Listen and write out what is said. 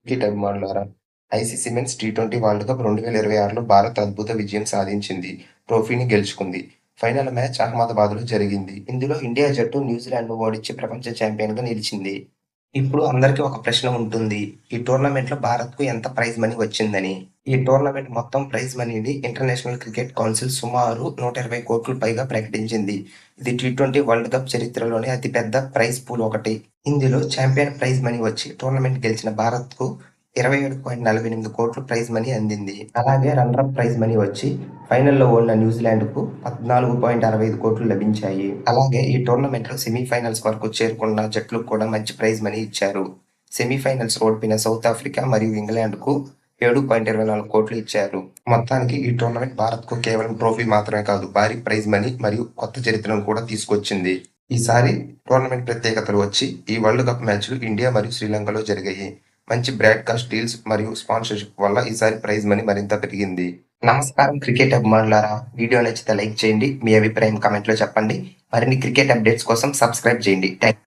Cricket అభిమానులారా, ICC men's టీ20 World Cup 2026లో భారత్ అద్భుత విజయం సాధించింది. ట్రోఫీని గెలుచుకుంది. ఫైనల్ మ్యాచ్ అహ్మదాబాద్‌లో జరిగింది. ఇందులో ఇండియా జట్టు న్యూజిలాండ్‌ను ఓడించి ప్రపంచ ఛాంపియన్‌గా నిలిచింది. ఇప్పుడు అందరికీ ఒక ప్రశ్న ఉంటుంది. ఈ టోర్నమెంట్‌లో భారత్‌కు ఎంత ప్రైజ్ మనీ వచ్చిందని. ఈ టోర్నమెంట్ మొత్తం ప్రైజ్ మనీని ఇంటర్నేషనల్ క్రికెట్ కౌన్సిల్ సుమారు 120 కోట్లు పైగా ప్రకటించింది. ఇది టీ20 వరల్డ్ కప్ చరిత్రలోనే అతిపెద్ద ప్రైజ్ పూల్ ఒకటి. ఇందులో ఛాంపియన్ ప్రైజ్ మనీ వచ్చి టోర్నమెంట్ గెలిచిన భారత్‌కు 27.48 కోట్లు ప్రైజ్ మనీ అందింది. అలాగే రన్నరప్ ప్రైజ్ మనీ వచ్చి ఫైనల్లో ఓడిన న్యూజిలాండ్‌కు 14.65 కోట్లు లభించాయి. అలాగే ఈ టోర్నమెంట్‌లో సెమీఫైనల్స్ వరకు చేరుకున్న జట్లకు కూడా మంచి ప్రైజ్ మనీ ఇచ్చారు. సెమీఫైనల్స్ ఓడిపోయిన సౌత్ ఆఫ్రికా మరియు ఇంగ్లాండ్‌కు 7.24 కోట్లు ఇచ్చారు. మొత్తానికి ఈ టోర్నమెంట్ భారత్‌కు కేవలం ట్రోఫీ మాత్రమే కాదు, భారీ ప్రైజ్ మనీ మరియు కొత్త చరిత్రను కూడా తీసుకొచ్చింది. ఈసారి టోర్నమెంట్ ప్రత్యేకతలు వచ్చి ఈ వరల్డ్ కప్ మ్యాచ్లు ఇండియా మరియు శ్రీలంకలో జరిగాయి. మంచి బ్రాడ్కాస్ట్ డీల్స్ మరియు స్పాన్సర్షిప్ వల్ల ఈసారి ప్రైజ్ మనీ మరింత పెరిగింది. నమస్కారం క్రికెట్ అభిమానులారా, వీడియో నచ్చితే లైక్ చేయండి, మీ అభిప్రాయం కామెంట్లో చెప్పండి. మరిన్ని క్రికెట్ అప్డేట్స్ కోసం సబ్స్క్రైబ్ చేయండి.